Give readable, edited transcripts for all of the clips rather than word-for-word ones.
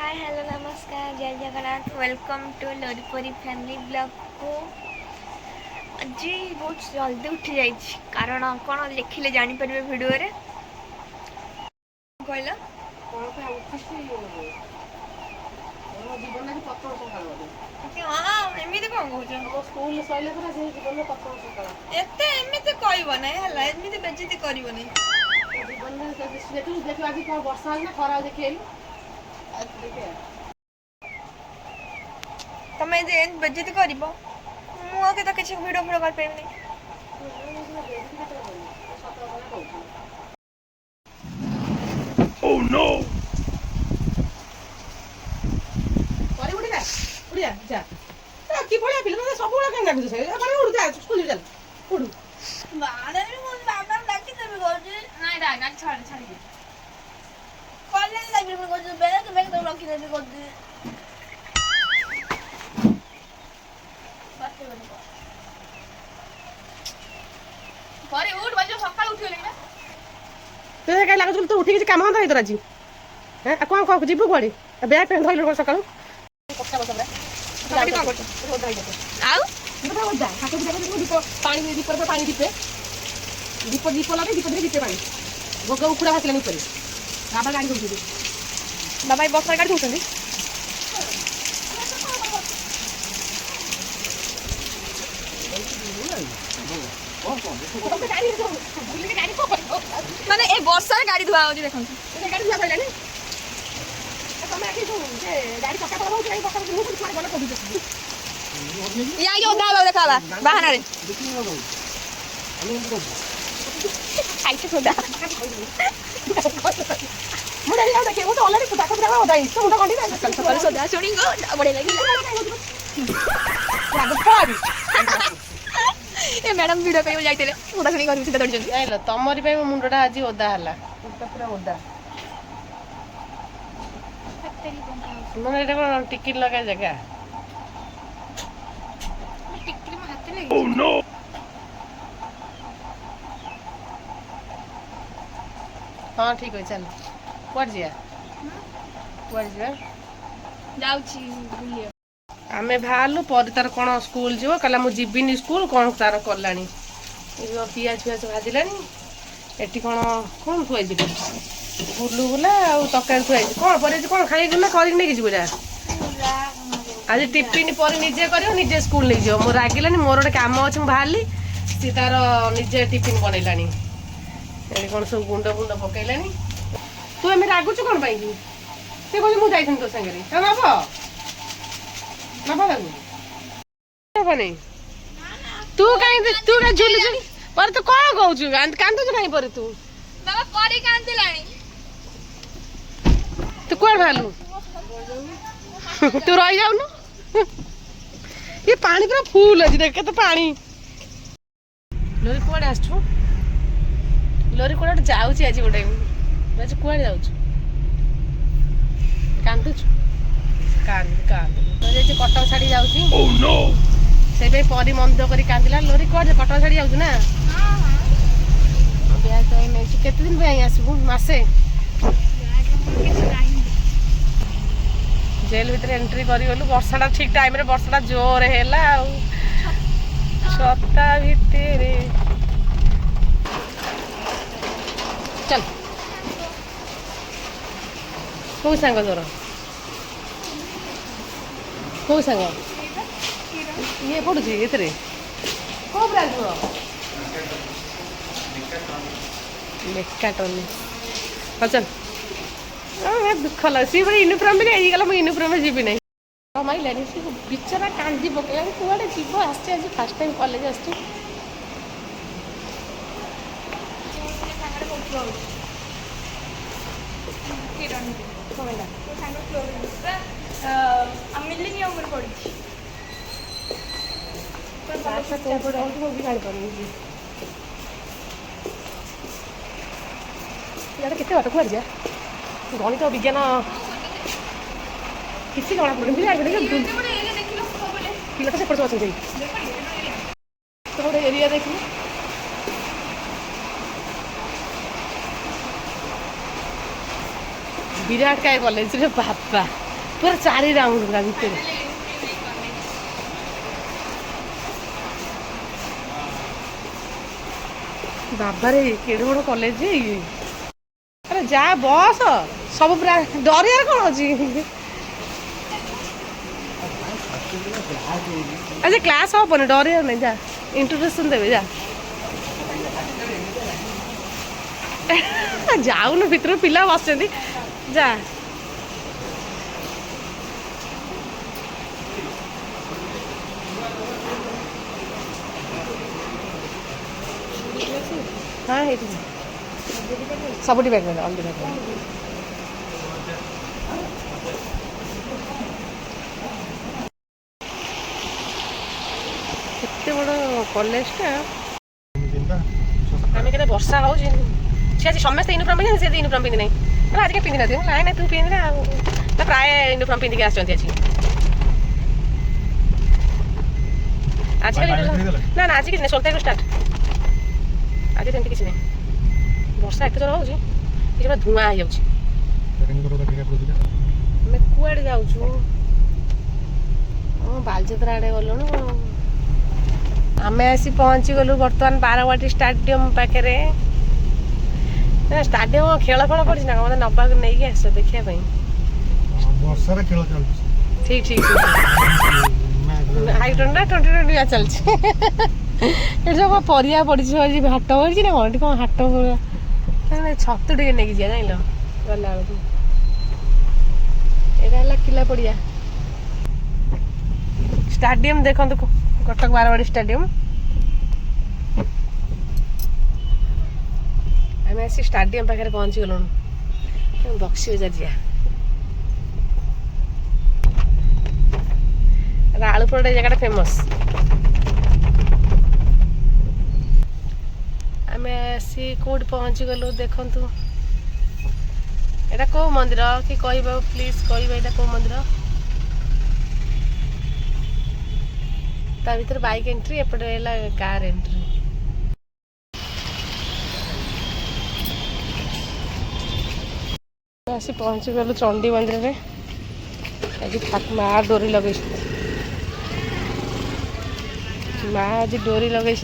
हाय hello नमस्कार जय Jagannath welcome to Loripuri family blog को आज बहुत जल्दी उठी जाइए कारण कौन लिखिले जापर भिडियो कहल हाँ एमती कौन कहते कहब ना एमती बेजती कर तमें बेजती कर तो किसी भिड फिड कर पारे Oh no! কি পড়া পিলে মানে সবগুলা কেন লাগছে সে মানে উড় যা স্কুল চল উড় বাবা বাবা ডাকি দেবে গজি নাই ডাক ডাক ছাড় ছাড়ি কলেজ লাগবে গজি বেলা বেলা তো রাখি দেবে গজি পরে উঠ বাজে সকাল উঠিলে না তুই কাই লাগুছ তো উঠি কিছু কাম হন্তা নাই তোর আজি হ্যাঁ কোন কোন জিবু কোড়ি ব্যাগ পেন ধইল সকাল কথা বসা রে গাড়ি কোন করছ ওদা হই যাবে আউ এটা ওদা হাতে দিতে দীপ পানি দীপ করে পানি দিতে দীপ লাগে দীপ দিতে পানি ভোগ উকুড়া হাসলানি করে বাবা গাড়ি ধুছি বাবা এই বক্সর গাড়ি ধুছন্তি মানে এই বর্ষার গাড়ি ধোয়া হচ্ছে দেখুন গাড়ি ধোয়া হইলানি তুমি আকি যে গাড়ি চকা পড়া হচ্ছে এই বক্সর মুখ করে গলা কবি দিছি ইয়া ইয়া দাও দেখাবা বাহানারে খাইতে খোদা মুড়া ইয়া দেখে ও তো অলরেডি ফুটা করে দাও দাই তো মুড়া কন্ডি না সকালে সোদা শুনি গো বড়ে লাগি রাগ পারি ए मैडम वीडियो पे जाइते ओदा खणी घर ভিতরে দৌড়ছন্তি আইলো তমরি পাই মুন্ডটা আজি ওদা হলা পুরা ওদা মানে এটা কোন টিকিট লাগা জায়গা टिकट में हाथ लगे Oh no हां ठीक है चल कोड जिया कोड जिया जाउची बुलिए आमे भालु पर तार कोन स्कूल जीव कहला मु जीबिनी स्कूल कोन तार करलानी पियाज पियाज भाजिलानी एटी कोन कोन थुआई जीव बुलु बुला आ तकाल थुआई कोन परे कोन खाई गुना करी नै जीव रा आज टिफिन पर निजे करियो निजे स्कूल नै जीव मो रागिलानी मोर ओटे काम अछि मु भाली सी तार निजे टिफिन बनैलानी एटी कोन सब गुंड गुंड पकैलानी तू एमे रागुच कोन पाई जी से कोन मु जाइथन तो संगे रे नबो नबो नबो तू का झुली झुली पर तू कौन कहू कांदु नहीं पर तू बाबा करी कांदिलानी तू कौन भालू तू रही जाऊ ये पानी पूरा फुल अच्छी देख तो पानी लोरी कुआड़े आसु लोरी कुआड़े जाऊँ आज गोटे आज कुआड़े जाऊ कांदुचु कांद कांद कटक छाड़ी जाऊँ से परी मंद कर कांदिला लोरी कौन कटक छाड़ी जाऊ ना ब्याग केते दिन पे आसबू मसे जेल भीतर एंट्री करूँ वर्षा ठीक टाइम रे वर्षा जोर है छता भितर चल कौ सांग तोर कौ सांग ये पड़ुची ये कौ ब्रांड मेकाट्रॉनिक हाँ चल दुख लगे सी बड़े यूनिफॉर्म में गला मुझे यूनिफॉर्म में जीवी नहीं माइलानी सी बिचरा कांदी पकड़ा कुआड़े जीव आस फास्ट टाइम कॉलेज आस केते बात कुआ जा गणित विज्ञान किसी जना पड़े पिला तो सेपट अच्छे तो गोटे एरिया देख विराट काय कॉलेज रे बापा पूरा 4 राउंड पूरा भितर बाबारे केड़े बड़ कॉलेज अरे जा बस सब पूरा डर कौन अच्छी अच्छा क्लास हेनी डर नहीं जा इंट्रोडक्शन देवे जा जाऊन भितर पिला बस जा हाँ ये सबुटी बैग में अलरेडी बैग केते बड़ कॉलेजटा आम के वर्षा हो आज समस्त यूनिफॉर्म पिंधे से यूनिफॉर्म पिंधि ना आज पिंधि ना ना ना तू पिंधि प्राय यूनिफॉर्म पिंधिक आजकल ना ना आज कि 16 तारिख स्टार्ट आज तो किसी नहीं वर्षा एत जोर हो धुआं हो कूड़े जाऊँ बालचंद्र आड़े गलु आम आसी पहुँची गलु बर्तमान बारवाटी स्टाडियम पाखे स्टाडियम खेल कौन पड़ी ना मतलब नवा नहीं आस देखा ठीक ठीक हाइड्रोन ना 2020 चलती ये सब परिया पड़ी हाट पड़ी ना कौन कौन हाट छतु टे नहीं जा जान गला यहाँ किला पड़िया स्टाडियम देखो कटक बारवाड़ी स्टाडियम आम आसी स्टाडियम पाखे पहुँची गलु बक्सी बजार जा आलुपुर जगह फेमस आम आसी कौट पहुँची गलु देखु एटा कौ मंदिर कि कह प्लीज कह कौ मंदिर ता भीतर बाइक एंट्री एपटे कार एंट्री आसी पहुँची गलु चंडी मंदिर में आज माँ डोरी लगे माँ आज डोरी लगे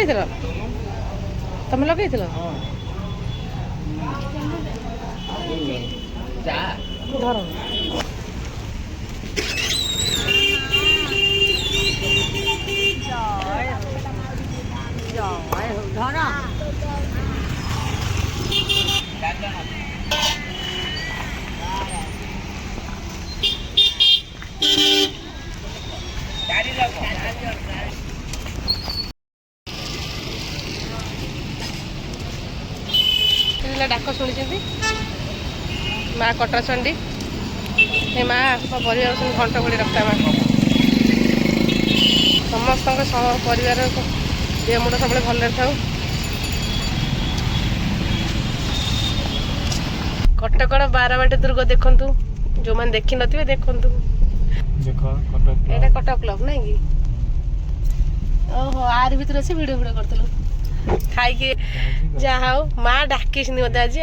लगे तुम लगे धर डाक शुणी माँ कटाचंडी हे माँ परिवार सब घंट घोड़ी रखता माँ समस्त परिवार देह मुंड सब भल था कटकड़ बारवाटी दुर्ग देखु जो मैंने देखी नथिबे देखु एटा कटक क्लब नहीं कि ओहो आर भीतर अच्छे भिडियो भिडियो करतलु खाई जहा माँ डाकी मत आज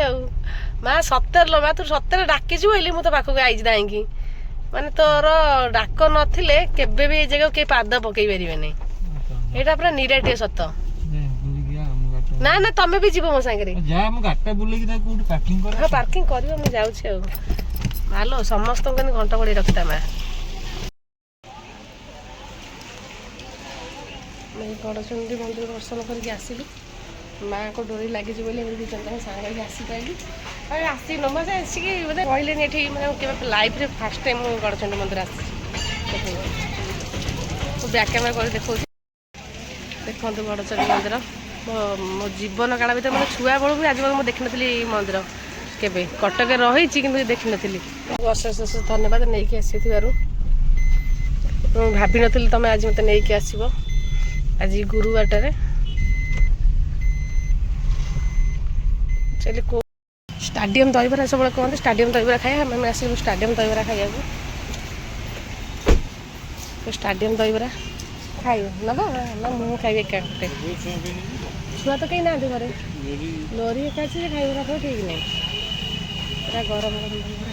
माँ सतर लो माँ तू सतर डाकी बोली मुझे पाखक आई दाई माने तोर डाक नथिले केबे भी जगह के पाद पकई पारे नहीं यहाँ पूरा निराटिया सत ना ना तमें भी जीव मो सागर हाँ पार्किंग कर जाऊँ समस्त घंट घोड़ी रखता माँ गड़चंडी मंदिर दर्शन करके आसलु माँ को डोरी लगी सांग आसी पाइली आसिक नमा आसिक बोले कहले ये मैंने लाइफ रे फास्ट टाइम गड़चंडी मंदिर आसी बैक कैमेरा कर देखो देखो गड़चंडी मंदिर मो जीवन काल भर मतलब छुआ बेलू भी आज मुझे देखी नी मंदिर केवे कटक रही कि देखी नी अशेष अशेष धन्यवाद नहीं आसी भाभी नी तुम आज मत नहीं आसब आज गुरुवार चलिए ଷ୍ଟାଡିୟମ ଦହିବରା ସବୁବେଳେ କୁହନ୍ତି ଷ୍ଟାଡିୟମ ଦହିବରା ଖାଇବା ଆମେ ଆସିବୁ ଷ୍ଟାଡିୟମ ଦହିବରା ଖାଇବାକୁ। ଷ୍ଟାଡିୟମ ଦହିବରା ଖାଇବ ନେବ ନା ମୁଁ ଖାଇବି ଏକା ଗୋଟେ। ଛୁଆ ତ କେହି ନାହାନ୍ତି ଘରେ। ଲୋରି ଏକା ଅଛି ଯେ ଖାଇବ ନା ଖାଇବ ଠିକ୍ ନାହିଁ। ପୁରା ଗରମ ଗରମ ଦହିବରା।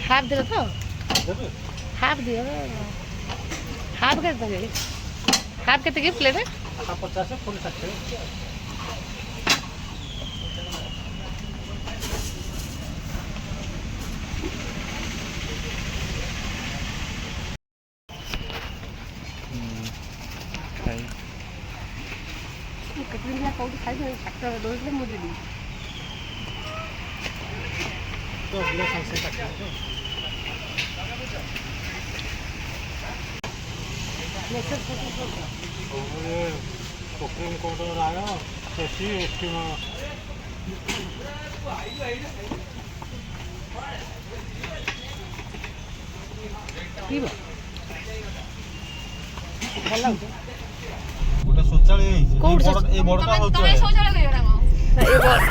ହାଫ୍ ଦିଅ ତ ହାଫ୍ ଦିଅ। ହାଫ୍ କେତେ ଦେବି? ହାଫ୍ କେତେ କି ପ୍ଲେଟ୍? 50 ଫୁଲ୍ 60। କେତେ ଦିନ କୋଉଠି ଖାଇବି ଶାକ ଦଉଥିଲେ ମୁଁ ଦେବି। सुप्रीम कोर्ट राय एससी एसटी ପିଇବ ଭଲ ଲାଗୁଛି। ଗୋଟେ ଶୌଚାଳୟ ହେଇଛି। କୋଉଠି ଏ ବଡଟା ତମେ ଶୌଚାଳୟ କହିବ ନା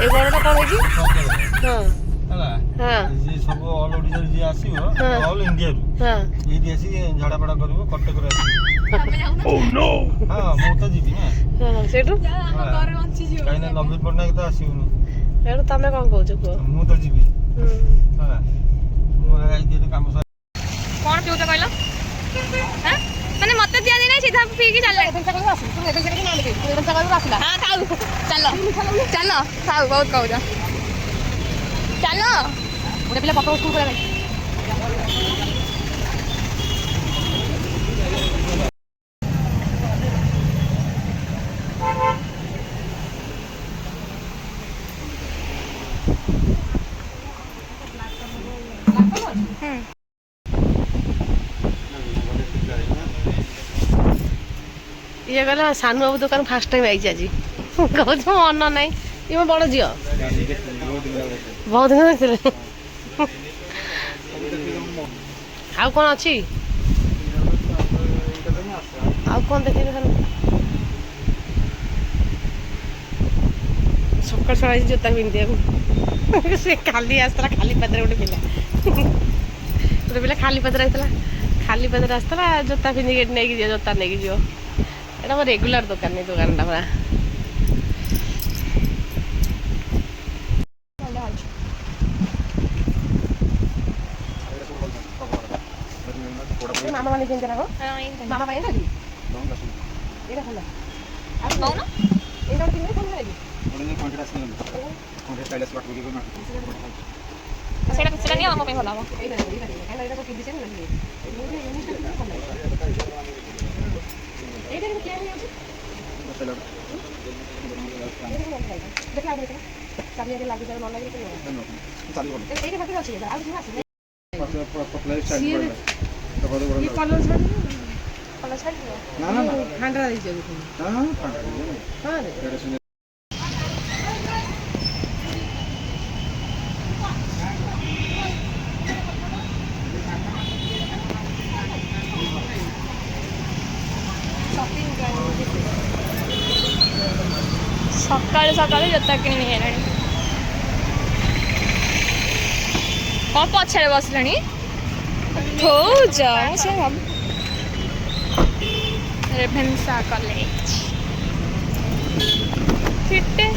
ଏ ବଡ଼ଟା କ'ଣ ହେଇଛି? ହଁ ହେଲା ହଁ ଯିଏ ସବୁ ଅଲ୍ ଓଡ଼ିଶାରୁ ଯିଏ ଆସିବ ଅଲ୍ ଇଣ୍ଡିଆରୁ ହଁ ଏଇଠି ଆସିକି ଝାଡ଼ାପଡ଼ା କରିବ କଟକରେ ଆସିବ। ତମେ ଯାଉନ ହଁ ମୁଁ ତ ଯିବି ନା। ହଁ ସେଇଠୁ ଆମ ଘରେ ବଞ୍ଚିଯିବ। କାହିଁକି ନା ନବୀନ ପଟ୍ଟନାୟକ ତ ଆସିବନି। ସେଇଠୁ ତମେ କ'ଣ କହୁଛ କୁହ? ମୁଁ ତ ଯିବି ହେଲା। ମୁଁ ଯାଇକି ଏଠି କାମ ସାରି କ'ଣ ପିଉଛ କହିଲ? ମାନେ ମତେ ଦିଆଦି ନାହିଁ ସିଧା ପିଇକି ଚାଲିଲେ। ହଁ ଖାଉ ଚାଲ ଚାଲ ଖାଉ ବହୁତ କହୁଛ ଚାଲ। ଗୋଟେ ପିଲା ପକାଉ ସ୍କୁଲ କରିବା ପାଇଁ। ଇଏ ଗଲା ସାନୁ ବାବୁ ଦୋକାନ ଫାଷ୍ଟ ଟାଇମ୍ ଆଇଛି ଆଜି। କହୁଛି ମୋ ମନ ନାହିଁ। ଇଏ ମୋ ବଡ଼ ଝିଅ ବହୁତ ଦିନ ଦେଖିଥିଲେ। ଆଉ କ'ଣ ଅଛି? ଆଉ କ'ଣ ଦେଖେଇବେ ଖାଲି? ସକାଳୁ ସକାଳୁ ଆଇଛି ଜୋତା ପିନ୍ଧିବାକୁ। ସେ ଖାଲି ଆସିଥିଲା ଖାଲି ପାଦରେ ଗୋଟେ ପିଲା ଖାଲି ପାଦରେ ଆସିଥିଲା। ଖାଲି ପାଦରେ ଆସିଥିଲା ଜୋତା ପିନ୍ଧିକି ଏଠି ନେଇକି ଯିବ ଜୋତା ନେଇକି ଯିବ। ଏଇଟା ମୋ ରେଗୁଲାର ଦୋକାନ ଏଇ ଦୋକାନଟା ପୁରା। ମାମା ମାନେ କେମିତି ରାଗ ମାମା ପାଇଁ ଏଇଟା ଭଲ ଆଉ ନଉନ ଏଇଟା ଗୋଟେ କିଣିଲେ ଭଲ ଲାଗେ। ସେଇଟା ନିଅ ଆମ ପାଇଁ ଭଲ ହବ। ଏଇଟା ଏଇଟା ତ କିଣିଛେ ନା ଏଇଟା କିନ୍ତୁ କେୟାର ହେଇଯାଉଛି। ଦେଖିଲା ଚାରି ଆଗେ ଲାଗିଯାଉ ନ ଲାଗିଲେ ଏଇଟା ପାଖରେ ଅଛି ଆଉ କିଛି ଆସିଲେ କଲର ଛାଡ଼ିଯିବ ଫାଣ୍ଡରା ହେଇଯିବ। ସକାଳୁ ସକାଳୁ ଜୋତା କିଣି ହେଲାଣି। କ'ଣ ପଛରେ ବସିଲାଣି ଥୋଉଛ? ସେ ରେଭେନ୍ସା କଲେଜ ଫିଟେ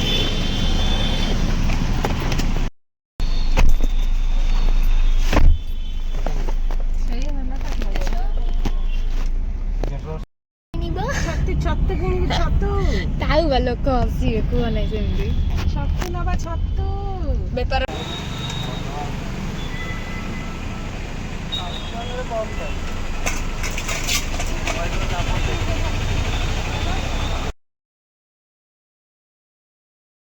ଛତୁ କିଣିବି ଛତୁ ତାଉ ବା ଲୋକ ହସିବେ କୁହ ନାହିଁ ସେମିତି। ଛତୁ ନବା ଛତୁ ବେପାର